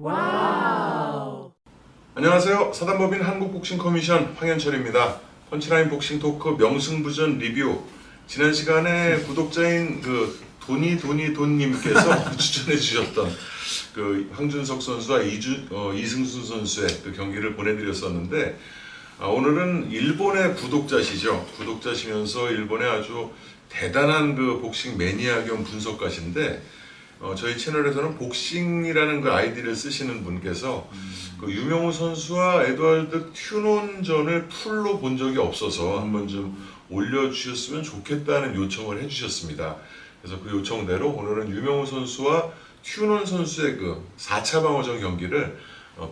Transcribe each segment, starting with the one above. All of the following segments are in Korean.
와우. 안녕하세요. 사단법인 한국복싱커미션 황현철입니다. 펀치라인 복싱 토크 명승부전 리뷰. 지난 시간에 구독자인 돈님께서 추천해 주셨던 황준석 선수와 이승순 선수의 경기를 보내드렸었는데, 오늘은 일본의 구독자시죠. 구독자시면서 일본의 아주 대단한 복싱 매니아 겸 분석가신데, 저희 채널에서는 복싱이라는 아이디를 쓰시는 분께서 유명우 선수와 에드와르드 튜논전을 풀로 본 적이 없어서 한번 좀 올려주셨으면 좋겠다는 요청을 해주셨습니다. 그래서 그 요청대로 오늘은 유명우 선수와 튜논 선수의 4차 방어전 경기를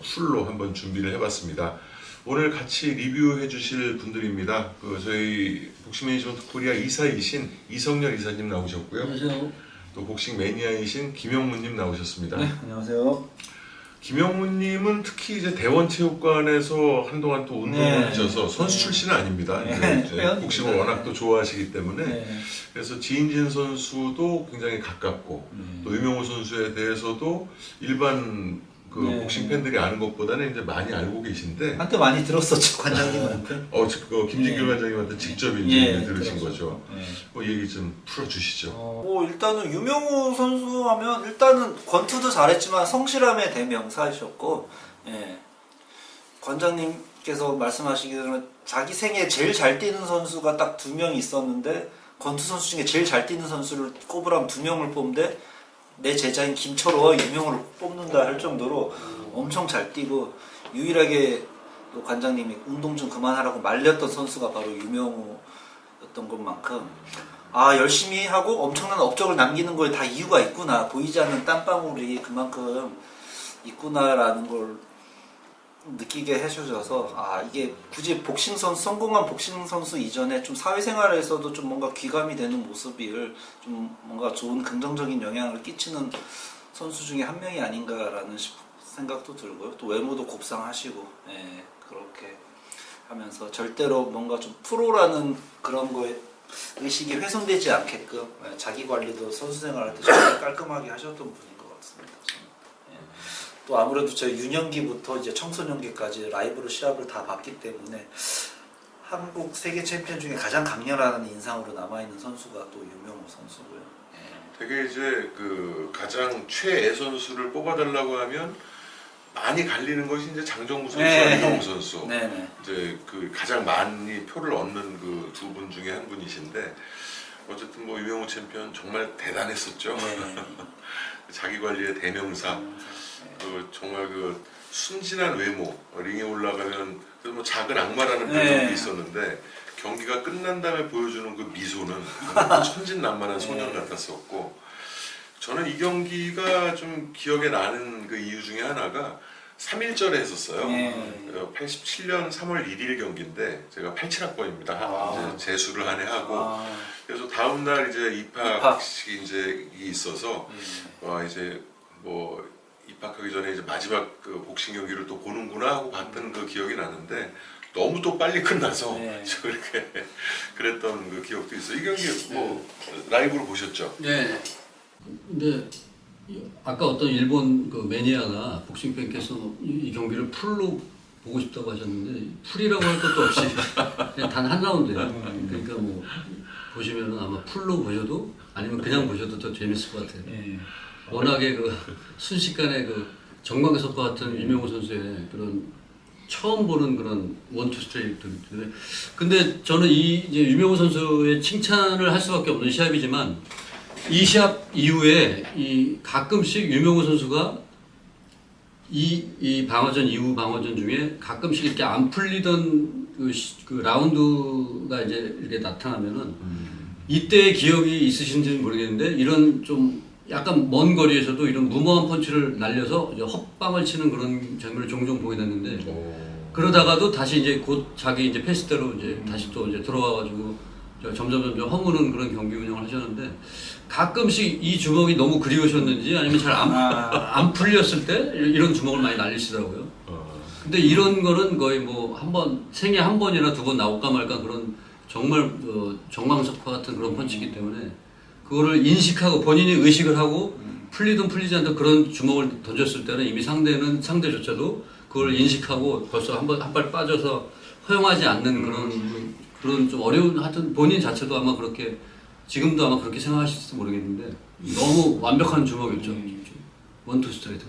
풀로 한번 준비를 해봤습니다. 오늘 같이 리뷰해 주실 분들입니다. 저희 복싱 매니지먼트 코리아 이사이신 이성열 이사님 나오셨고요. 안녕하세요. 또 복싱 매니아이신 김영문님 나오셨습니다. 네, 안녕하세요. 김영문님은 특히 이제 대원체육관에서 한동안 또 운동을 네. 하셔서 선수 출신은 아닙니다. 네. 이제 복싱을 네. 워낙 또 좋아하시기 때문에 네. 그래서 지인진 선수도 굉장히 가깝고 또 유명호 선수에 대해서도 일반 네. 복싱 팬들이 아는 것보다는 이제 많이 알고 계신데, 한때 많이 들었었죠, 관장님한테. 김진길 네. 관장님한테 직접 이제 네, 들으신 들었었죠. 거죠. 얘기 좀 풀어주시죠. 일단은 유명우 선수 하면 일단은 권투도 잘했지만 성실함의 대명사이셨고, 예. 관장님께서 말씀하시기로는 자기 생애 제일 잘 뛰는 선수가 딱 2명 있었는데, 권투 선수 중에 제일 잘 뛰는 선수를 꼽으라면 2명을 뽑는데 내 제자인 김철호와 유명우를 뽑는다 할 정도로 엄청 잘 뛰고, 유일하게 또 관장님이 운동 좀 그만하라고 말렸던 선수가 바로 유명우였던 것만큼, 열심히 하고 엄청난 업적을 남기는 거에 다 이유가 있구나, 보이지 않는 땀방울이 그만큼 있구나라는 걸 느끼게 해주셔서, 이게 굳이 성공한 복싱 선수 이전에 좀 사회생활에서도 좀 뭔가 귀감이 되는 모습을 좀 뭔가 좋은 긍정적인 영향을 끼치는 선수 중에 한 명이 아닌가라는 생각도 들고요. 또 외모도 곱상하시고, 예, 그렇게 하면서 절대로 뭔가 좀 프로라는 그런 거에 의식이 훼손되지 않게끔, 예, 자기 관리도 선수 생활할 때 정말 깔끔하게 하셨던 분인 것 같습니다. 또 아무래도 저희 유년기부터 이제 청소년기까지 라이브로 시합을 다 봤기 때문에 한국 세계 챔피언 중에 가장 강렬한 인상으로 남아있는 선수가 또 유명우 선수고요. 예. 되게 이제 가장 최애 선수를 뽑아달라고 하면 많이 갈리는 것이 이제 장정무 선수와 네. 유명우 선수. 네네. 이제 가장 많이 표를 얻는 두 분 중에 한 분이신데, 어쨌든 유명우 챔피언 정말 대단했었죠. 네. 자기 관리의 대명사. 정말 순진한 외모, 링에 올라가면 작은 악마라는 표정이 네. 있었는데, 경기가 끝난 다음에 보여주는 미소는 정말 천진난만한 소년 같았었고, 저는 이 경기가 좀 기억에 나는 이유 중에 하나가 3.1절에 했었어요. 네. 87년 3월 1일 경기인데, 제가 87학번입니다. 이제 재수를 한 해 하고, 그래서 다음 날 이제 입학식이 이제 있어서, 이제 입학하기 전에 이제 마지막 복싱 경기를 또 보는구나 하고 봤던 기억이 나는데, 너무 또 빨리 끝나서 네. 그렇게 그랬던 기억도 있어요. 이 경기 라이브로 보셨죠? 네. 근데 아까 어떤 일본 매니아가 복싱 팬께서 이 경기를 풀로 보고 싶다고 하셨는데, 풀이라고 할 것도 없이 그냥 단 한 라운드예요. 그러니까 보시면은 아마 풀로 보셔도 아니면 그냥 보셔도 더 재밌을 것 같아요. 워낙에 순식간에 정광석과 같은 유명우 선수의 그런 처음 보는 그런 원투 스트레이트이기 때문에. 근데 저는 이제 유명우 선수의 칭찬을 할 수밖에 없는 시합이지만, 이 시합 이후에 가끔씩 유명우 선수가 이 방어전 이후 방어전 중에 가끔씩 이렇게 안 풀리던 라운드가 이제 이렇게 나타나면은, 이때의 기억이 있으신지는 모르겠는데, 이런 좀 약간 먼 거리에서도 이런 무모한 펀치를 날려서 이제 헛방을 치는 그런 장면을 종종 보게 됐는데, 그러다가도 다시 이제 곧 자기 이제 페이스대로 이제 다시 또 이제 들어와가지고 점점 허무는 그런 경기 운영을 하셨는데, 가끔씩 이 주먹이 너무 그리우셨는지 아니면 잘 안 풀렸을 때 이런 주먹을 많이 날리시더라고요. 근데 이런 거는 거의 생애 한 번이나 2번 나올까 말까 그런 정말 정광석과 같은 그런 펀치이기 때문에, 그거를 인식하고 본인이 의식을 하고 풀리든 풀리지 않든 그런 주먹을 던졌을 때는 이미 상대조차도 그걸 인식하고 벌써 한 발 빠져서 허용하지 않는 그런 좀 어려운 하여튼 본인 자체도 아마 그렇게 지금도 아마 그렇게 생각하실지도 모르겠는데 너무 완벽한 주먹이었죠. 원투 스트레이트.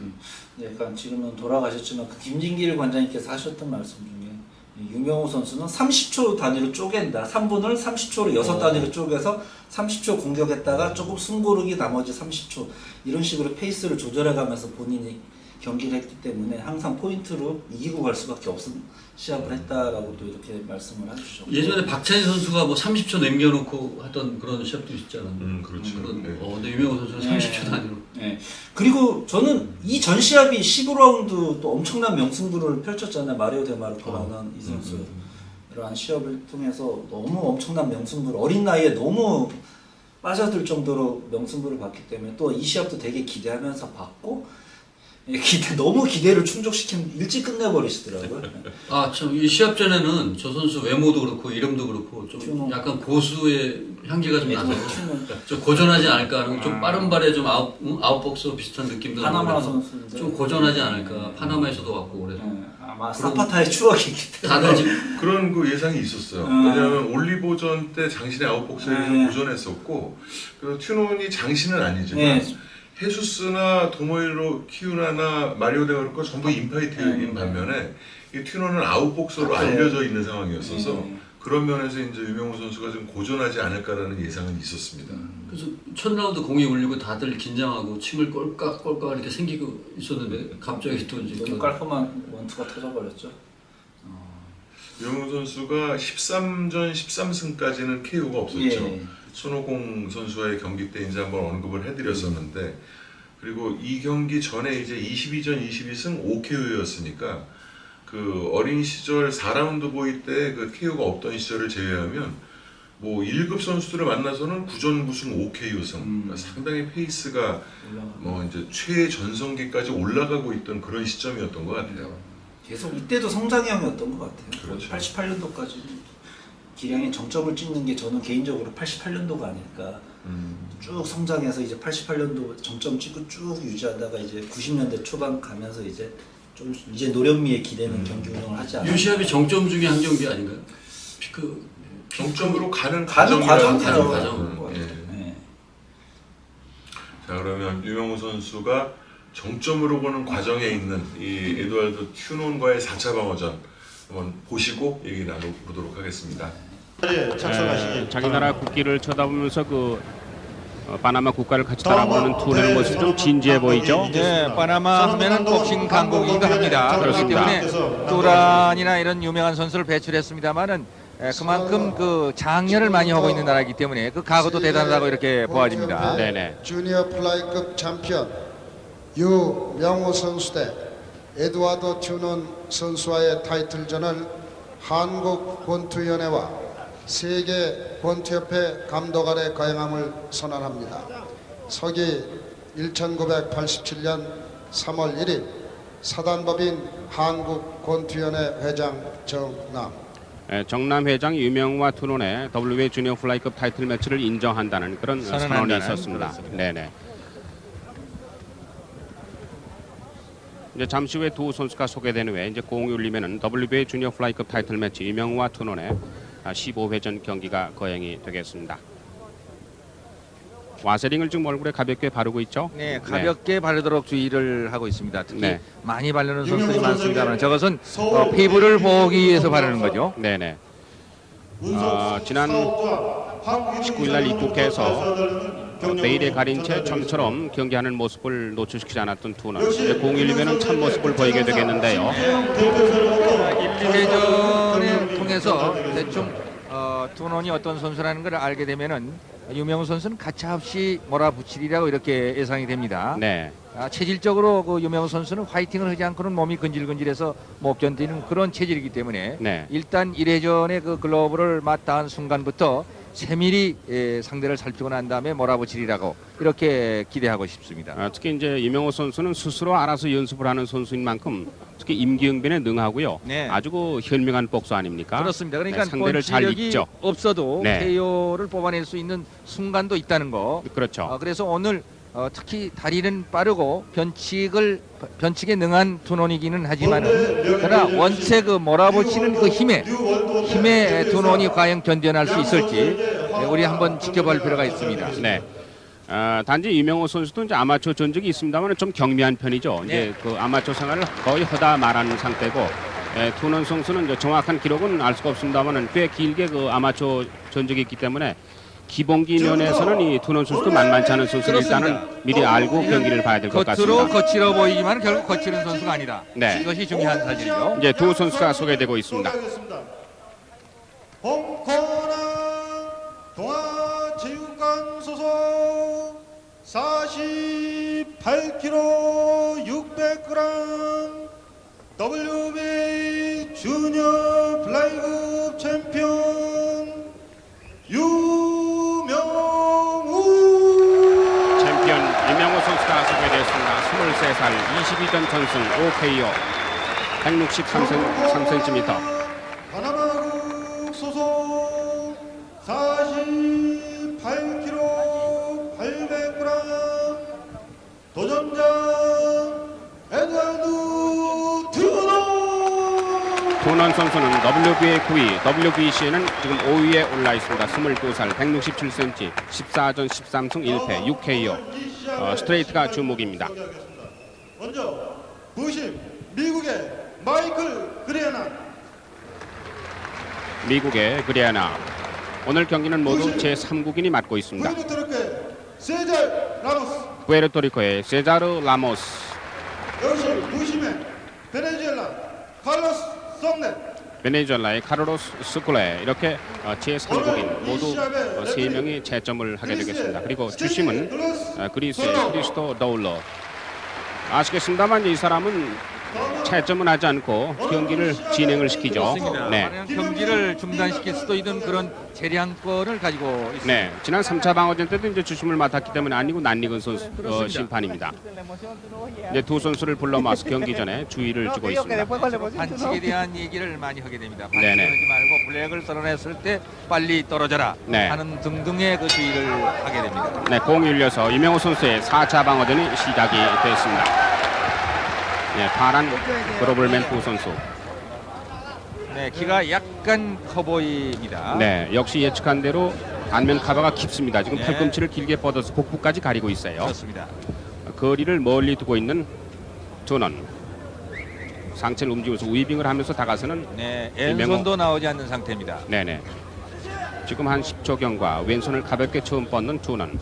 약간 지금은 돌아가셨지만 그 김진길 관장님께서 하셨던 말씀 중에 유명호 선수는 30초 단위로 쪼갠다. 3분을 30초로 6단위로 쪼개서 30초 공격했다가 조금 숨 고르기 나머지 30초 이런 식으로 페이스를 조절해가면서 본인이 경기를 했기 때문에 항상 포인트로 이기고 갈 수밖에 없은 시합을 했다라고 또 이렇게 말씀을 해주셨고 예전에 박찬희 선수가 뭐 30초 남겨놓고 하던 그런 시합도 있잖아요. 그렇죠. 그런, 네. 근데 유명호 선수는 30초 단위로. 네. 그리고 저는 이 전 시합이 15라운드 또 엄청난 명승부를 펼쳤잖아요. 마리오 데마르코라는 이 선수. 이러한 시합을 통해서 너무 엄청난 명승부를 어린 나이에 너무 빠져들 정도로 명승부를 봤기 때문에 또 이 시합도 되게 기대하면서 봤고 너무 기대를 충족시킨 일찍 끝내버리시더라고요. 아, 참, 이 시합 전에는 저 선수 외모도 그렇고 이름도 그렇고 좀 약간 고수의 향기가 좀 나서 좀 고전하지 않을까 하는 좀 빠른 발에 좀 아웃복서 비슷한 느낌도 파나마 나고 선수인데 좀 고전하지 않을까. 파나마에서도 왔고 그래서 아마 사파타의 추억이기 때문에 다들 지금 그런 그 예상이 있었어요. 왜냐하면 올리버전 때 장신의 아웃복서에서 고전했었고 그 튜논이 장신은 아니지만 네. 헤수스나 도모히로 키우나나 마리오 데마르코 전부 인파이트인 반면에 이 튜논은 아웃복서로 알려져 있는 상황이었어서 그런 면에서 이제 유명호 선수가 좀 고전하지 않을까라는 예상은 있었습니다. 그래서 첫 라운드 공이 울리고 다들 긴장하고 침을 꼴깍꼴깍 이렇게 생기고 있었는데 갑자기 또 이제 너무 깔끔한 원투가 터져버렸죠. 유명호 선수가 13전 13승까지는 KO가 없었죠. 예. 손오공 선수와의 경기 때 이제 한번 언급을 해드렸었는데 그리고 이 경기 전에 이제 22전 22승 5KO였으니까 그 어린 시절 4라운드 보이 때 그 KO가 없던 시절을 제외하면 뭐 1급 선수들을 만나서는 9전 9승 5KO승 그러니까 상당히 페이스가 뭐 이제 최전성기까지 올라가고 있던 그런 시점이었던 것 같아요. 계속 이때도 성장형이었던 것 같아요. 그렇죠. 88년도까지 기량의 정점을 찍는 게 저는 개인적으로 88년도가 아닐까. 쭉 성장해서 이제 88년도 정점 찍고 쭉 유지하다가 이제 90년대 초반 가면서 이제 좀 이제 노련미에 기대는 경기 운영을 하지 않아요. 이 시합이 정점 중에 한 경기 아닌가요? 정점으로 가는 과정이라고 과정이라고 과정. 예. 네. 자 그러면 유명호 선수가 정점으로 보는 과정에 있는 이 에드와르드 튜논과의 4차 방어전 한번 보시고 얘기 나눠보도록 하겠습니다. 자기 나라 국기를 쳐다보면서 파나마 국가를 같이 따라부르는 투혼의 모습이 좀 진지해 보이죠? 네, 파나마 하면은 복싱 강국이기도 합니다. 그렇기 그렇습니다. 때문에 뚜란이나 이런 유명한 선수를 배출했습니다만은 그만큼 그 장려를 많이 하고 있는 나라이기 때문에 그 각오도 대단하다고 이렇게 보아집니다. 네네. 주니어 플라이급 챔피언 유명호 선수 대 에드와드 튜논 선수와의 타이틀전을 한국 권투위원회와 세계 권투협회 감독 아래 거행함을 선언합니다. 서기 1987년 3월 1일 사단법인 한국 권투위원회 회장 정남. 정남 회장이 유명호와 투논의 WBA 주니어 플라이급 타이틀 매치를 인정한다는 그런 선언이 선언한다는, 있었습니다. 그렇습니다. 네네. 이제 잠시 후에 두 선수가 소개된 후에 이제 공이 울리면은 WBA 주니어 플라이급 타이틀 매치 유명호와 투논의 15회전 경기가 거행이 되겠습니다. 와세링을 지금 얼굴에 가볍게 바르고 있죠? 네, 가볍게 바르도록 주의를 하고 있습니다. 특히 네. 많이 바르는 선수들이 많습니다만 저것은 피부를 보호하기 위해서 바르는 거죠. 네네. 지난 19일 날 입국해서 베일에 가린 채 처음처럼 경기하는 모습을 노출시키지 않았던 투는 공이 울리면 참 모습을 보이게 되겠는데요. 1, 2회전을 통해서 대충 투논이 어떤 선수라는 걸 알게 되면은 유명호 선수는 가차없이 몰아붙이리라고 이렇게 예상이 됩니다. 네. 체질적으로 그 유명호 선수는 화이팅을 하지 않고는 몸이 근질근질해서 못 견디는 그런 체질이기 때문에 네. 일단 1회전에 그 글러브를 맞닿은 순간부터 세밀히 상대를 살피고 난 다음에 몰아붙이리라고 이렇게 기대하고 싶습니다. 특히 이제 유명호 선수는 스스로 알아서 연습을 하는 선수인 만큼 특히 임기응변에 능하고요. 네. 아주 그 현명한 복수 아닙니까? 그렇습니다. 그러니까 네, 상대를 잘 본질력이 읽죠. 없어도 네. KO를 뽑아낼 수 있는 순간도 있다는 거. 그렇죠. 그래서 오늘 특히 다리는 빠르고 변칙에 능한 둔원이기는 하지만은 그러나 원체 그 몰아붙이는 그 힘에 둔원이 과연 견뎌낼 수 있을지 우리 한번 지켜볼 필요가 있습니다. 네. 단지 이명호 선수도 이제 아마추어 전적이 있습니다만 좀 경미한 편이죠. 이제 그 아마추어 생활을 거의 하다 말하는 상태고, 투넌 선수는 이제 정확한 기록은 알 수가 없습니다만 꽤 길게 그 아마추어 전적이 있기 때문에 기본기 면에서는 이 투넌 선수도 만만치 않은 선수를 일단은 미리 알고 경기를 봐야 될 것 겉으로 같습니다. 거칠어 보이지만 결국 거치는 선수가 아니다. 네. 이것이 중요한 사실이죠. 이제 두 선수가 소개되고 있습니다. 홍코나 동아체육관 소속 48kg 600g WBA 주니어 플라이급 챔피언 유명우. 챔피언 이명호 선수가 소개되었습니다. 23살 22전 전승 5KO 163cm. 바나나국 소속 48kg 800g 도전자 에드와드 튜너. 투넌 선수는 WBA 9위, WBC에는 지금 5위에 올라 있습니다. 22살, 167cm, 14전 13승 1패, 6KO. 스트레이트가 주목입니다. 먼저 부심 미국의 마이클 그레나. 미국의 그레아나. 오늘 경기는 모두 제3국인이 맡고 있습니다. 푸에르토리코의 세잘 라모스. 푸에르토리코의 세자르 라모스. 역시 부심의 베네수엘라 칼로스 송넷. 베네수엘라의 카르로스 스쿨레. 이렇게 제3국인 모두 3명이 채점을 하게 되겠습니다. 그리고 주심은 그리스의 크리스토 더울러. 아시겠습니다만 이 사람은 채점은 하지 않고 경기를 진행을 시키죠. 그렇습니다. 네. 만약 경기를 중단시킬 수도 있는 그런 재량권을 가지고 있습니다. 네, 지난 3차 방어전 때도 이제 주심을 맡았기 때문에 아니고 낯익은 선수 심판입니다. 이제 두 선수를 불러 모아서 경기 전에 주의를 주고 있습니다. 반칙에 대한 얘기를 많이 하게 됩니다. 네네. 반칙하지 말고 블랙을 썰어냈을 때 빨리 떨어져라 네. 하는 등등의 그 주의를 하게 됩니다. 네, 공이 울려서 이명호 선수의 4차 방어전이 시작이 됐습니다. 네, 파란 그로블맨 두 선수. 네, 키가 약간 커 보입니다. 네, 역시 예측한 대로 안면 카바가 깊습니다. 지금 네. 팔꿈치를 길게 뻗어서 복부까지 가리고 있어요. 그렇습니다. 거리를 멀리 두고 있는 투넌. 상체를 움직이면서 위빙을 하면서 다가서는 네, 이명호. 왼손도 나오지 않는 상태입니다. 네네. 지금 한 10초경과 왼손을 가볍게 처음 뻗는 투넌.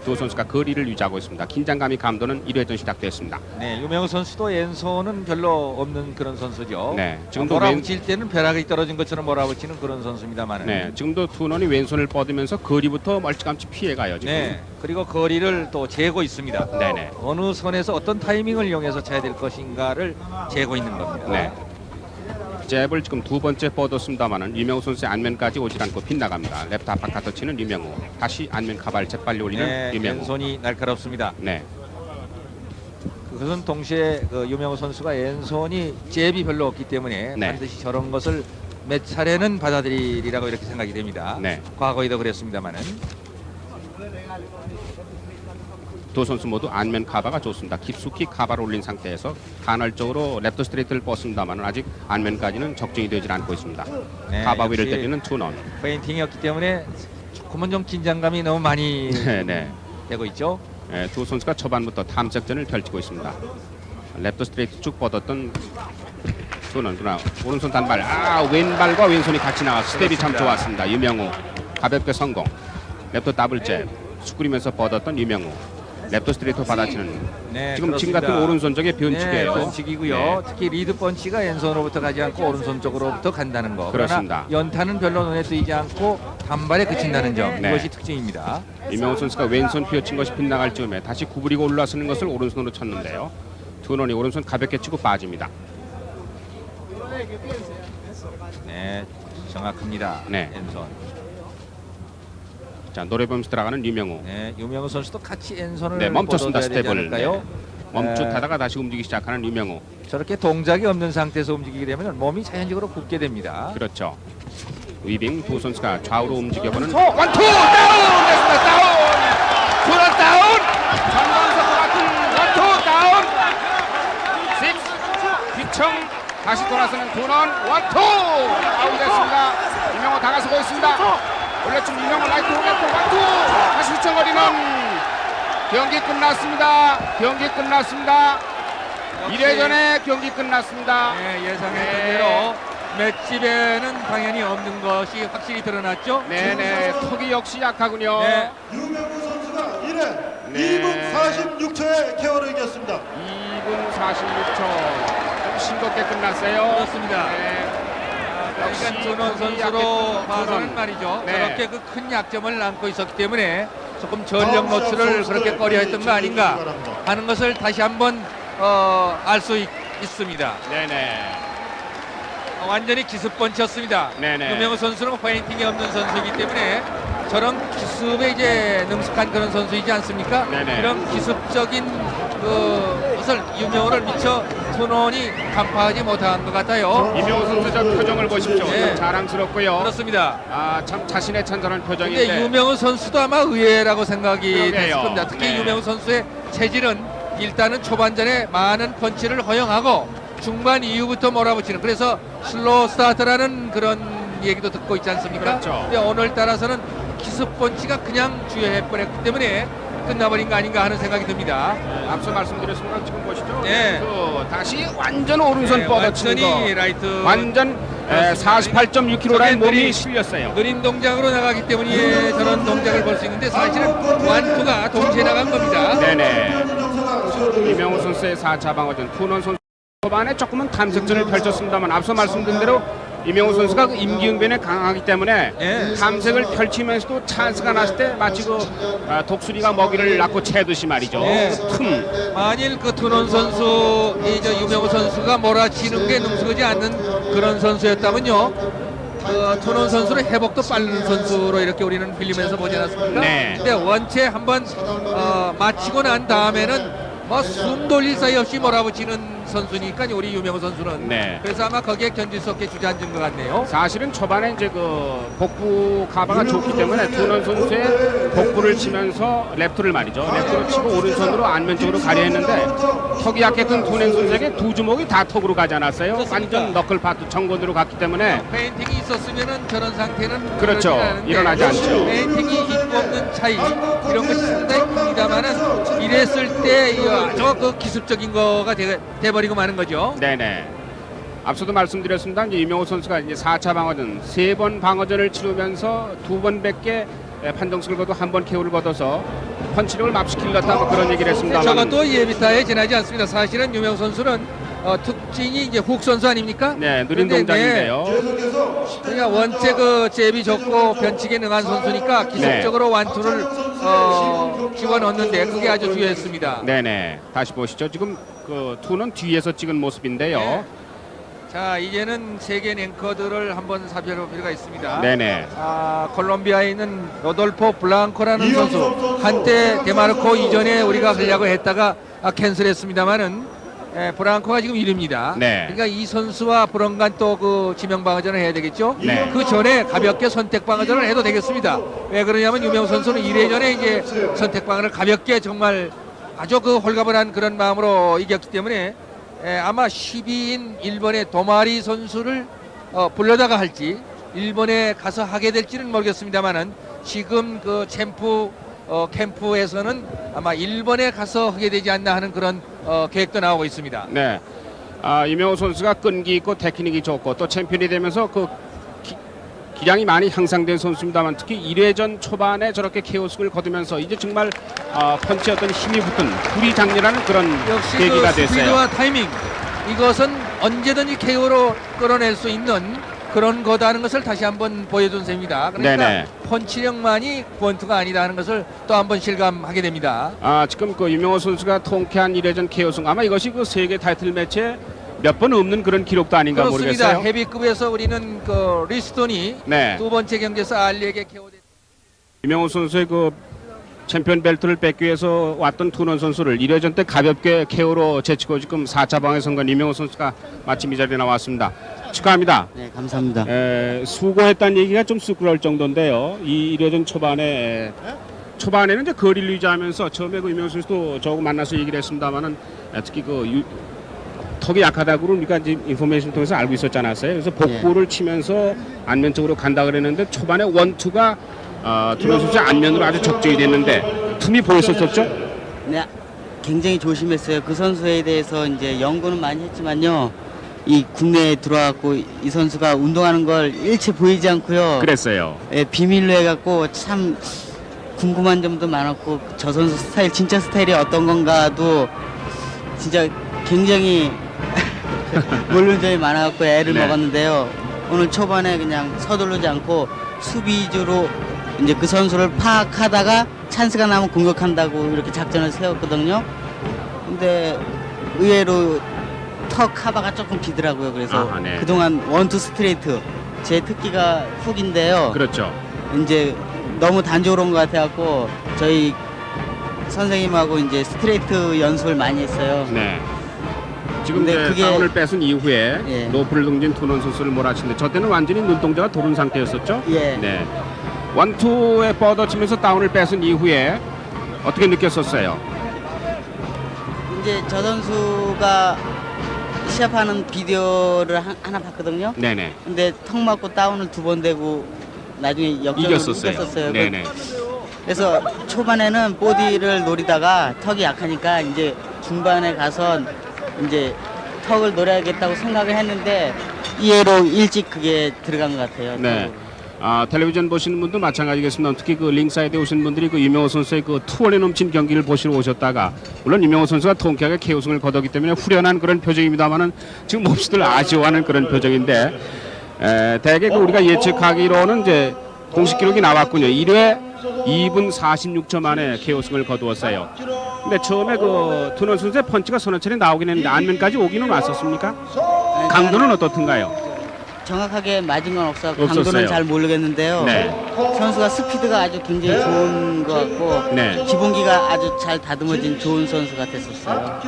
두 선수가 거리를 유지하고 있습니다. 긴장감이 감도는 1회전 시작됐습니다. 네, 유명우 선수도 왼손은 별로 없는 그런 선수죠. 네, 지금도 몰아붙일 때는 벼락이 떨어진 것처럼 몰아붙이는 그런 선수입니다만. 네, 지금도 투넌이 왼손을 뻗으면서 거리부터 멀찌감치 피해가요. 지금. 네, 그리고 거리를 또 재고 있습니다. 네네. 어느 선에서 어떤 타이밍을 이용해서 차야 될 것인가를 재고 있는 겁니다. 네. 잽을 지금 두 번째 뻗었습니다만은 유명우 선수의 안면까지 오질 않고 빗나갑니다. 랩트 아파카터 치는 유명우. 다시 안면 카바를 재빨리 올리는 네, 유명우. 왼손이 날카롭습니다. 네. 그것은 동시에 그 유명우 선수가 왼손이 잽이 별로 없기 때문에 네. 반드시 저런 것을 몇 차례는 받아들이리라고 이렇게 생각이 됩니다. 네. 과거에도 그랬습니다만은. 두 선수 모두 안면 카바가 좋습니다. 깊숙이 카바를 올린 상태에서 간헐적으로 랩트 스트레이트를 뻗습니다만 아직 안면까지는 적중이 되질 않고 있습니다. 네, 카바 위를 역시 때리는 투넌. 페인팅이었기 때문에 조금은 좀 긴장감이 너무 많이 네네. 되고 있죠. 네, 두 선수가 초반부터 탐색전을 펼치고 있습니다. 랩트 스트레이트 쭉 뻗었던 투넌. 그러나 오른손 단발. 왼발과 왼손이 같이 나와 스텝이 참 그렇습니다. 좋았습니다. 유명우 가볍게 성공. 랩트 더블 잽. 수그리면서 뻗었던 유명우. 랩트 스트레이트 받아치는 네, 지금 그렇습니다. 같은 오른손 쪽의 변칙이에요. 네, 변칙이고요. 네. 특히 리드 펀치가 왼손으로부터 가지 않고 오른손 쪽으로부터 간다는 거. 그렇습니다. 그러나 연타는 별로 눈에 띄지 않고 단발에 그친다는 점. 네. 이것이 특징입니다. 이명호 선수가 왼손 휘어친 것이 빗나갈 즈음에 다시 구부리고 올라서는 것을 오른손으로 쳤는데요. 투넌이 오른손 가볍게 치고 빠집니다. 네, 정확합니다. 네. 왼손. 자, 노래보면서 들어가는 유명우. 네, 유명우 선수도 같이 왼손을 네, 멈췄습니다. 뻗어줘야 되지 스텝을. 않을까요? 네. 멈추다가 다시 움직이기 시작하는 유명우. 저렇게 동작이 없는 상태에서 움직이게 되면 몸이 자연적으로 굳게 됩니다. 그렇죠. 위빙 두 선수가 좌우로 움직여보는 원투! 다운! 됐습니다. 다운! 투넌 다운! 다시 돌아서는 도넌 원투 아웃됐습니다. 이명호 다가서고 있습니다. 올려준 이명호 라이트 오겠고 원투 다시 휘청거리는 경기 끝났습니다. 경기 끝났습니다. 1회전에 경기 끝났습니다. 네, 예상했던 대로 맷집에는 당연히 없는 것이 확실히 드러났죠. 네네 턱이 역시 약하군요. 네. 유명우 선수가 1회 네. 2분 46초에 KO를 이겼습니다. 2분 46초 좀 싱겁게 끝났어요. 그렇습니다. 네. 그러니까 준원 선수로 약했던 봐서는 준원. 말이죠. 네. 저렇게 그 큰 약점을 안고 있었기 때문에 조금 전력 노출을 그렇게 꺼려했던 거 아닌가 하는 것을 다시 한번 알 수 있습니다. 네네. 완전히 기습번치였습니다. 네네. 유명우 선수는 페인팅이 없는 선수이기 때문에 저런 기습에 이제 능숙한 그런 선수이지 않습니까? 네네. 이런 기습적인 것을 유명우를 미처 tun원이 간파하지 못한 것 같아요. 이명호 선수 저 표정을 보십시오. 네. 자랑스럽고요. 그렇습니다. 아, 참 자신의 찬란한 표정인데. 근데 유명우 선수도 아마 의외라고 생각이 그러게요. 됐을 겁니다. 특히 네. 유명우 선수의 체질은 일단은 초반전에 많은 펀치를 허용하고 중반 이후부터 몰아붙이는, 그래서 슬로우 스타트라는 그런 얘기도 듣고 있지 않습니까? 그렇죠. 근데 오늘따라서는 기습 펀치가 그냥 주요해버렸기 때문에 끝나버린 거 아닌가 하는 생각이 듭니다. 앞서 말씀드렸습니다. 지금 보시죠. 네. 다시 완전 오른손 네, 뻗어치는 완전히 거. 라이트 완전 그렇습니다. 48.6kg 라인 저게 몸이 느린- 실렸어요. 느린 동작으로 나가기 때문에 저런 동작을 볼 수 있는데 사실은 완투가 동시에 나간 겁니다. 네네. 이명호 선수의 4차 방어전 투넌 선수 초반에 조금은 탐색전을 펼쳤습니다만 앞서 말씀드린 대로 이명호 선수가 그 임기응변에 강하기 때문에 예. 탐색을 펼치면서도 찬스가 났을 때 마치 그 독수리가 먹이를 낳고 채듯이 말이죠. 예. 그 틈. 만일 그 투논 선수, 유명우 선수가 몰아치는 게 능숙하지 않는 그런 선수였다면요, 투논 선수는 회복도 빠른 선수로 이렇게 우리는 빌리면서 보지 않았습니까? 네. 근데 원체 한번 마치고 난 다음에는 뭐 숨 돌릴 사이 없이 몰아붙이는 선수니까 우리 유명우 선수는. 네. 그래서 아마 거기에 견딜 수 없게 주저앉은 것 같네요. 사실은 초반에 이제 그 복부 카바가 좋기 때문에 투넌 선수의 복부를 치면서 랩트를 말이죠. 랩트를 치고 오른손으로 안면쪽으로 가려 했는데 턱이 약했던 투넌 선수에게 두 주먹이 다 턱으로 가지 않았어요. 그렇습니까? 완전 너클 파트 정권으로 갔기 때문에 페인팅이 있었으면은 저런 상태는 그렇죠. 그러진 않은데 일어나지 않죠. 페인팅이 있고 없는 차이 이런 것이 상당히 큽니다만은 이랬을 때 아주 그 기습적인 거가 돼버리고 마는 거죠. 네네. 앞서도 말씀드렸습니다. 이제 이명호 선수가 이제 4차 방어전 3번 방어전을 치르면서 2번밖에 판정승을 거두 1번 KO를 거둬서 펀치력을 맙시키려다 뭐 그런 얘기를 했습니다만 저것도 예비타에 지나지 않습니다. 사실은 유명 선수는 특징이 이제 훅 선수 아닙니까? 네, 느린 그런데 동작인데요. 계속해서 그러니까 원체 그 잽이 좋고 변칙에 능한 선수니까 기습적으로 완투를 집어넣는데 그게 아주 중요했습니다. 네네. 다시 보시죠. 지금 그 투는 뒤에서 찍은 모습인데요. 네. 자, 이제는 세계 랭커들을 한번 살펴볼 필요가 있습니다. 네네. 콜롬비아에 있는 로돌포 블랑코라는 선수, 한때 데마르코 이전에 우리가 하려고 했다가 캔슬했습니다만은 브랑코가 지금 1위입니다. 네. 그러니까 이 선수와 브런간 또 그 지명 방어전을 해야 되겠죠. 네. 그 전에 가볍게 선택 방어전을 해도 되겠습니다. 왜 그러냐면 유명 선수는 1회 전에 이제 선택 방어를 가볍게 정말 아주 그 홀가분한 그런 마음으로 이겼기 때문에 아마 12인 일본의 도마리 선수를 불러다가 할지 일본에 가서 하게 될지는 모르겠습니다만은 지금 그 캠프에서는 아마 일본에 가서 하게 되지 않나 하는 그런 계획도 나오고 있습니다. 네. 이명호 선수가 끈기 있고 테크닉이 좋고 또 챔피언이 되면서 그 기량이 많이 향상된 선수입니다만 특히 1회전 초반에 저렇게 KO승을 거두면서 이제 정말 펀치에 어떤 힘이 붙은 불이 장렬하는 그런 역시 계기가 그 됐어요. 스피드와 타이밍, 이것은 언제든지 KO로 끌어낼 수 있는 그런 거다는 것을 다시 한번 보여준 셈입니다. 그러니까 네네. 펀치력만이 권투가 아니다 하는 것을 또 한번 실감하게 됩니다. 지금 그 유명호 선수가 통쾌한 1회전 KO승 아마 이것이 그 세계 타이틀 매치에 몇 번 없는 그런 기록도 아닌가 그렇습니다. 모르겠어요. 헤비급에서 우리는 그 리스톤이 네. 두 번째 경기에서 알리에게 KO됐. 유명호 선수의 그 챔피언 벨트를 뺏기 위해서 왔던 투넌 선수를 1회전 때 가볍게 KO로 제치고 지금 4차 방에 선건 유명호 선수가 마침 이 자리에 나왔습니다. 축하합니다. 네, 감사합니다. 수고했다는 얘기가 좀 쑥스러울 정도인데요. 이 1회전 초반에는 이제 거리를 유지하면서 처음에 그 유명호 선수도 저하고 만나서 얘기를 했습니다만은 특히 그 턱이 약하다고 우리가 이제 인포메이션 통해서 알고 있었지 않았어요. 그래서 복부를 치면서 안면쪽으로 간다 그랬는데 초반에 원투가 투론 선수 안면으로 아주 적중이 됐는데 틈이 보였었죠. 네, 굉장히 조심했어요. 그 선수에 대해서 이제 연구는 많이 했지만요. 이 국내에 들어왔고 이 선수가 운동하는 걸 일체 보이지 않고요. 그랬어요. 예, 비밀로 해갖고 참 궁금한 점도 많았고 저 선수 스타일 진짜 스타일이 어떤 건가도 진짜 굉장히 모르는 점이 많아갖고 애를 네. 먹었는데요. 오늘 초반에 그냥 서두르지 않고 수비 위주로 이제 그 선수를 파악하다가 찬스가 나면 공격한다고 이렇게 작전을 세웠거든요. 근데 의외로 턱 카바가 조금 비더라고요. 그래서 아, 네. 그동안 원투 스트레이트 제 특기가 훅인데요. 그렇죠. 이제 너무 단조로운 것 같아갖고 저희 선생님하고 이제 스트레이트 연습을 많이 했어요. 네. 지금 근데 이제 그게- 다운을 뺏은 이후에 예. 높이를 등진 투론 선수를 몰아치는데 저 때는 완전히 눈동자가 도른 상태였었죠. 예. 네. 원투에 뻗어치면서 다운을 뺏은 이후에 어떻게 느꼈었어요? 이제 저 선수가 시합하는 비디오를 하나 봤거든요. 네네. 근데 턱 맞고 다운을 2번 되고 나중에 역전으로 이겼었어요. 네네. 그래서 초반에는 보디를 노리다가 턱이 약하니까 이제 중반에 가서 이제 턱을 노려야겠다고 생각을 했는데 이해로 일찍 그게 들어간 것 같아요. 네. 텔레비전 보시는 분도 마찬가지겠습니다. 특히 그 링사이드에 오신 분들이 그 유명호 선수의 그 투혼에 넘친 경기를 보시러 오셨다가 물론 유명호 선수가 통쾌하게 KO승을 거뒀기 때문에 후련한 그런 표정입니다만은 지금 몹시들 아쉬워하는 그런 표정인데 대개 그 우리가 예측하기로는 이제 공식 기록이 나왔군요. 1회 2분 46초 만에 KO승을 거두었어요. 근데 처음에 그 투혼 선수의 펀치가 서너 차례 나오긴 했는데 안면까지 오기는 왔었습니까? 강도는 어떻든가요? 정확하게 맞은 건 없어서 없었어요. 강도는 잘 모르겠는데요. 네. 선수가 스피드가 아주 굉장히 좋은 것 같고 네. 기본기가 아주 잘 다듬어진 좋은 선수 같았었어요.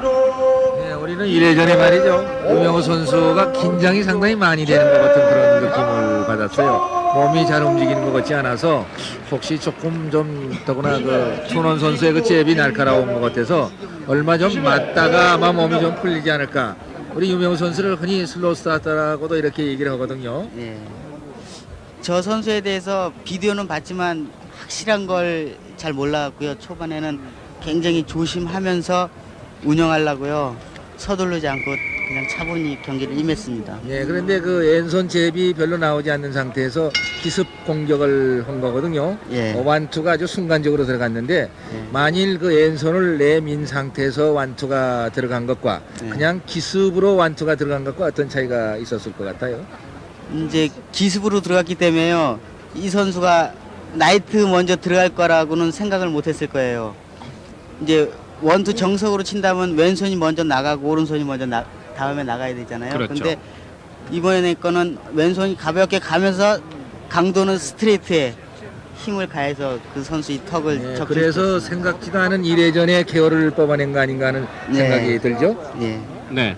네, 우리는 이래전에 말이죠. 유명호 선수가 긴장이 상당히 많이 되는 것 같은 그런 느낌을 받았어요. 몸이 잘 움직이는 것 같지 않아서 혹시 조금 좀 더구나 그 손원 선수의 그 잽이 날카로운 것 같아서 얼마 좀 맞다가 아마 몸이 좀 풀리지 않을까. 우리 유명호 선수를 흔히 슬로우 스타터라고도 이렇게 얘기를 하거든요. 예. 저 선수에 대해서 비디오는 봤지만 확실한 걸 잘 몰랐고요. 초반에는 굉장히 조심하면서 운영하려고요. 서두르지 않고 그냥 차분히 경기를 임했습니다. 예, 그런데 그 왼손 잽이 별로 나오지 않는 상태에서 기습 공격을 한 거거든요. 예. 완투가 아주 순간적으로 들어갔는데 만일 그 왼손을 내민 상태에서 완투가 들어간 것과 그냥 기습으로 완투가 들어간 것과 어떤 차이가 있었을 것 같아요? 이제 기습으로 들어갔기 때문에요. 이 선수가 나이트 먼저 들어갈 거라고는 생각을 못했을 거예요. 이제 원투 정석으로 친다면 왼손이 먼저 나가고 오른손이 먼저 다음에 나가야 되잖아요. 그렇죠. 근데 이번에 거는 왼손이 가볍게 가면서 강도는 스트레이트에 힘을 가해서 그 선수 의 턱을 예, 적중시켰습니다. 그래서 생각지도 않은 이래전에 KO를 뽑아낸 거 아닌가 하는 네. 생각이 들죠. 예. 네.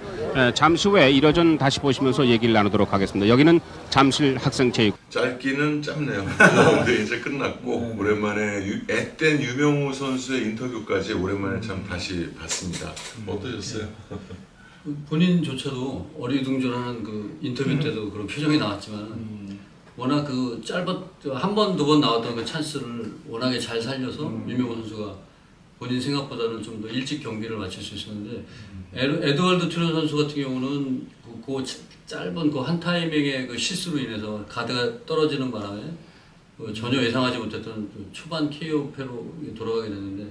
잠시 후에 이러전 다시 보시면서 얘기를 나누도록 하겠습니다. 여기는 잠실 학생체육. 짧기는 짧네요. 근데 이제 끝났고 오랜만에 앳된 유명호 선수의 인터뷰까지 오랜만에 참 다시 봤습니다. 어떠셨어요? 본인조차도 어리둥절하는 그 인터뷰 때도 그런 표정이 나왔지만 워낙 그 한 번, 두 번 나왔던 그 찬스를 워낙에 잘 살려서 유명호 선수가 본인 생각보다는 좀 더 일찍 경기를 마칠 수 있었는데 에드월드 튜런 선수 같은 경우는 그 짧은 그 한 타이밍의 그 실수로 인해서 가드가 떨어지는 바람에 전혀 예상하지 못했던 그 초반 KO 패로 돌아가게 됐는데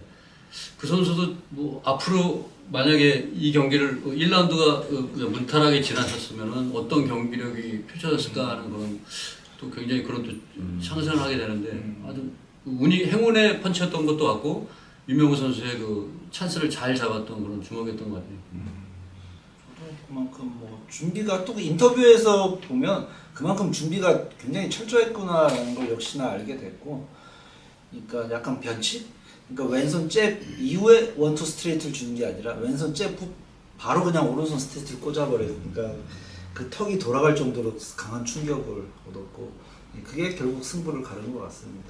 그 선수도 뭐 앞으로 만약에 이 경기를 1라운드가 무탈하게 지나쳤으면은 어떤 경기력이 펼쳐졌을까 하는 그런 또 굉장히 그런 또 상상을 하게 되는데 아주 행운의 펀치였던 것도 같고 유명호 선수의 그 찬스를 잘 잡았던 그런 주먹이었던 것 같아요. 그만큼 뭐 준비가 또 인터뷰에서 보면 그만큼 준비가 굉장히 철저했구나라는 걸 역시나 알게 됐고, 그러니까 약간 변칙? 그러니까 왼손 잽 이후에 원투 스트레이트를 주는 게 아니라 왼손 잽 바로 그냥 오른손 스트레이트를 꽂아버려요. 그러니까 그 턱이 돌아갈 정도로 강한 충격을 얻었고 그게 결국 승부를 가른 것 같습니다.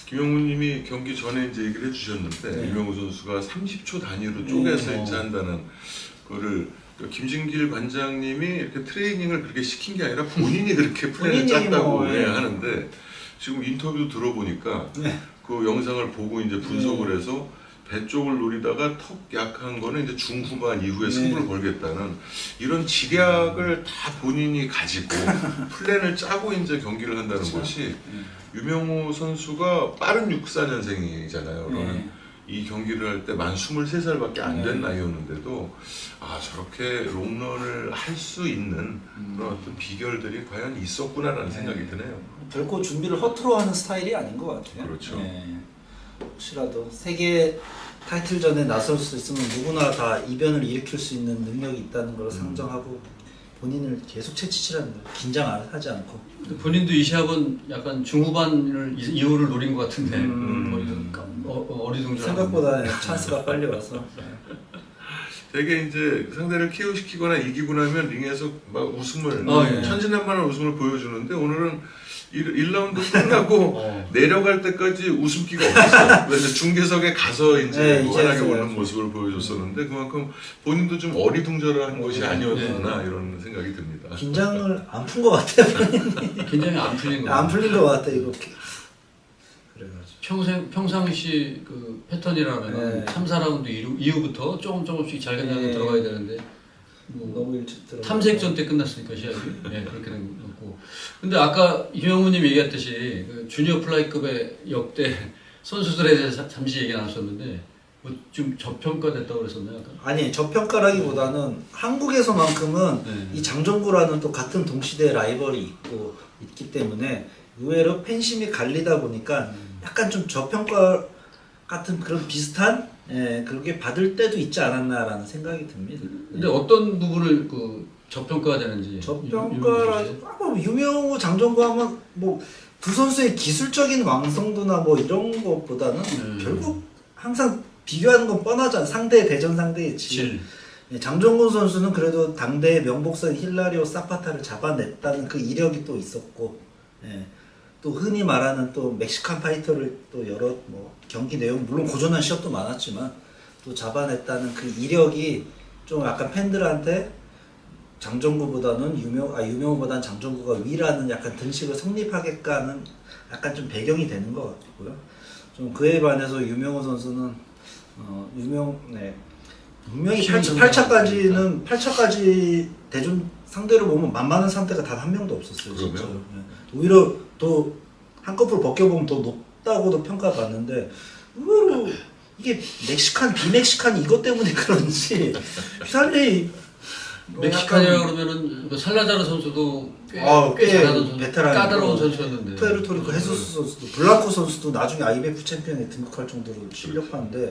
김영무님이 경기 전에 이제 얘기를 해주셨는데 유명호 선수가 30초 단위로 쪼개서 이제 한다는 거를 그 김진길 관장님이 이렇게 트레이닝을 그렇게 시킨 게 아니라 본인이 그렇게 플랜을 본인이 짰다고 뭐, 예. 하는데 지금 인터뷰 들어보니까 그 영상을 보고 이제 분석을 해서 배 쪽을 노리다가 턱 약한 거는 이제 중후반 이후에 승부를 걸겠다는 이런 지략을 다 본인이 가지고 플랜을 짜고 이제 경기를 한다는 것이 유명호 선수가 빠른 64년생이잖아요. 그러면 이 경기를 할 때 만 23살밖에 안 된 나이였는데도 아 저렇게 롱런을 할 수 있는 그런 어떤 비결들이 과연 있었구나라는 생각이 드네요. 결코 준비를 허투루 하는 스타일이 아닌 것 같아요. 그렇죠. 혹시라도 세계 타이틀전에 나설 수 있으면 누구나 다 이변을 일으킬 수 있는 능력이 있다는 걸 상정하고 본인을 계속 채찍질하는 거예요. 긴장 안 하지 않고. 본인도 이 시합은 약간 중후반을 이후를 노린 것 같은데 어리둥절. 생각보다 찬스가 빨리 와서. 되게 이제 상대를 KO시키거나 이기고 나면 링에서 막 웃음을 예. 천진난만한 웃음을 보여주는데 오늘은 1라운드 끝나고 내려갈 때까지 웃음기가 없었어요. 그래서 중계석에 가서 이제 네, 환하게 이제서야 웃는 모습을 보여줬었는데 그만큼 본인도 좀 어리둥절한 것이 아니었나 이런 생각이 듭니다. 긴장을 안 푼 것 같아요. 굉장히 안 풀린 거. 안 풀린 것 같아 이거. 그래가지고. 평상시 그 패턴이라면 네. 3, 4라운드 이후부터 조금씩 잘근잘근 들어가야 되는데 뭐 너무 일찍 들어. 탐색전 때 끝났으니까 시합이 그렇게 된 거고. 근데 아까 이형우님 얘기했듯이 그 주니어 플라이급의 역대 선수들에 대해서 잠시 얘기 나눴었는데 뭐 좀 저평가됐다고 그랬었나요? 아까? 아니 저평가라기보다는 한국에서만큼은 네. 이 장정구라는 또 같은 동시대 라이벌이 있기 때문에 의외로 팬심이 갈리다 보니까 약간 좀 저평가 같은 그런 비슷한 그렇게 받을 때도 있지 않았나라는 생각이 듭니다. 근데 어떤 부분을 그 저평가가 되는지 저평가라고 유명호 장정구 하면 뭐 두 선수의 기술적인 완성도나 뭐 이런 것보다는 결국 항상 비교하는 건 뻔하잖아. 대전 상대의 질. 장정근 선수는 그래도 당대의 명복선 힐라리오 사파타를 잡아냈다는 그 이력이 또 있었고, 또 흔히 말하는 또 멕시칸 파이터를 또 여러 뭐 경기 내용 물론 고전한 시합도 많았지만 또 잡아냈다는 그 이력이 좀 약간 팬들한테 장정구보다는 유명호보다는 장정구가 위라는 약간 등식을 성립하게끔 하는 약간 좀 배경이 되는 것 같고요. 좀 그에 반해서 유명호 선수는 분명히 8차까지 대전 상대로 보면 만만한 상대가 단 한 명도 없었어요. 진짜로. 오히려 더 한꺼풀 벗겨보면 더 높다고도 평가받는데 의외로 이게 비멕시칸 이것 때문에 그런지 휘살리 멕시칸이라 그러면은 뭐 살라자르 선수도 꽤 잘하는 선수, 베테랑이고, 까다로운 선수였는데 푸에르토리코 헤수스 선수도 블랑코 선수도 나중에 IBF 챔피언에 등극할 정도로 실력파인데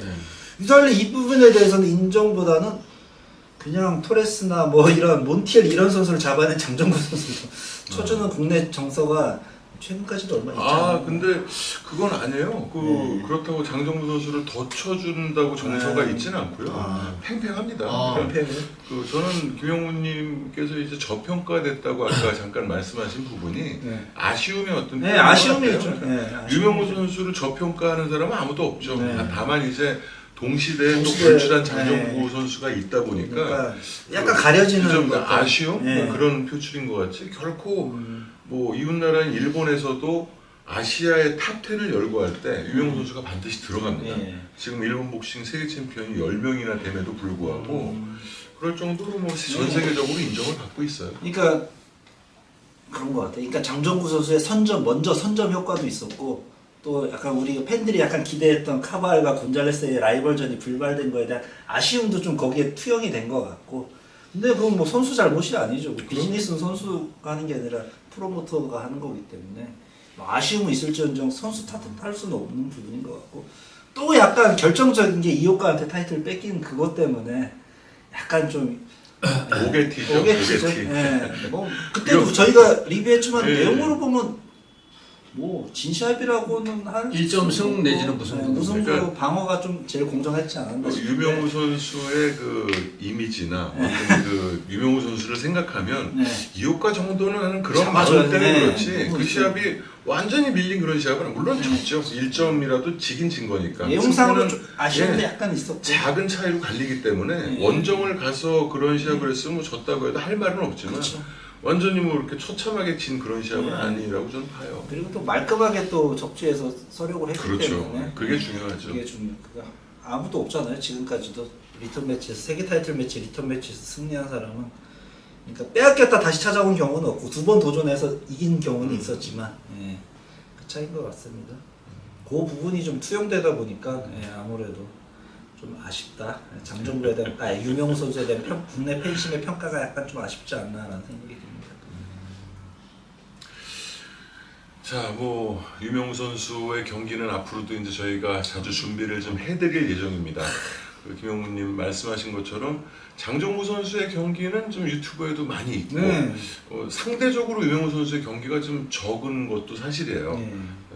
휘살리 이 부분에 대해서는 인정보다는 그냥 토레스나 뭐 이런 몬티엘 이런 선수를 잡아낸 장정구 선수도 쳐주는 국내 정서가 최근까지도 얼마 있지 않아요. 근데 그건 아니에요. 그렇다고 장정구 선수를 더 쳐준다고 정서가 있지는 않고요. 팽팽합니다. 저는 김영훈님께서 이제 저평가됐다고 아까 잠깐 말씀하신 부분이 아쉬움의 어떤 아쉬움이 있죠. 유명호 선수를 저평가하는 사람은 아무도 없죠. 다만 이제 동시대에 또 걸출한 장정구 선수가 있다 보니까 그러니까 약간 가려지는 좀 것도. 아쉬움 그런 표출인 것 같지 결코 뭐 이웃나라인 일본에서도 아시아의 탑 10을 열고 할 때 유명호 선수가 반드시 들어갑니다. 지금 일본 복싱 세계 챔피언이 10명이나 됨에도 불구하고 그럴 정도로 뭐 전 세계적으로 인정을 받고 있어요. 그러니까 그런 것 같아. 그러니까 장정구 선수의 먼저 선점 효과도 있었고 또 약간 우리 팬들이 약간 기대했던 카발과 곤잘레스의 라이벌전이 불발된 거에 대한 아쉬움도 좀 거기에 투영이 된 것 같고. 근데 그건 뭐 선수 잘못이 아니죠. 비즈니스는 선수가 하는 게 아니라 프로모터가 하는 거기 때문에 뭐 아쉬움은 있을지언정 선수 탓할 수는 없는 부분인 것 같고 또 약간 결정적인 게 이호카한테 타이틀 뺏긴 그것 때문에 약간 좀 오게티죠. 뭐 그때도 저희가 리뷰했지만 내용으로 보면 뭐 진시합이라고는 할 1점 수 승 없고, 내지는 무승부. 무승부로 그러니까 방어가 좀 제일 공정했지 않았나 싶은데. 유명우 선수의 그 이미지나 어떤 그 유명우 선수를 생각하면 네. 이 효과 정도는 하는 그런 잡아줘야 마음 때문에 돼. 그렇지. 그 시합이 완전히 밀린 그런 시합은 물론 졌죠. 1점이라도 지긴 진 거니까. 내용상으로 승부는 좀 아쉬운 데 예, 약간 있었고. 작은 차이로 갈리기 때문에 네. 원정을 가서 그런 시합을 했으면 뭐 졌다고 해도 할 말은 없지만 그렇죠. 완전히 뭐 이렇게 처참하게 진 그런 시합은 네. 아니라고 저는 봐요. 그리고 또 말끔하게 또 적지에서 서력을 했기 그렇죠. 때문에 그게 중요하죠. 그게 그러니까 아무도 없잖아요. 지금까지도 리턴 매치에서 세계 타이틀 매치 리턴 매치에서 승리한 사람은 그러니까 빼앗겼다 다시 찾아온 경우는 없고 2번 도전해서 이긴 경우는 있었지만 예, 그 차이인 것 같습니다. 그 부분이 좀 투영되다 보니까 예, 아무래도 좀 아쉽다. 장정구에 대한 유명우 선수에 대한 국내 팬심의 평가가 약간 좀 아쉽지 않나라는 생각이 듭니다. 자, 뭐 유명우 선수의 경기는 앞으로도 이제 저희가 자주 준비를 좀 해드릴 예정입니다. 그 김영무님 말씀하신 것처럼 장정구 선수의 경기는 좀 유튜브에도 많이 있고 상대적으로 유명우 선수의 경기가 좀 적은 것도 사실이에요.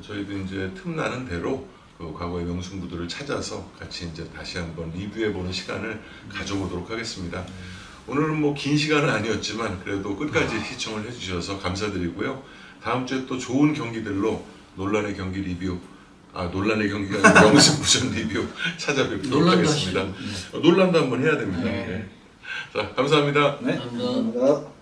저희도 이제 틈나는 대로 그 과거의 명승부들을 찾아서 같이 이제 다시 한번 리뷰해보는 시간을 가져보도록 하겠습니다. 오늘은 뭐 긴 시간은 아니었지만 그래도 끝까지 시청을 해주셔서 감사드리고요. 다음 주에 또 좋은 경기들로 논란의 경기 리뷰, 논란의 경기가 아니라 명승부전 리뷰 찾아뵙도록 논란도 하겠습니다. 하시죠. 논란도 한번 해야 됩니다. 네. 자, 감사합니다. 네, 감사합니다. 감사합니다.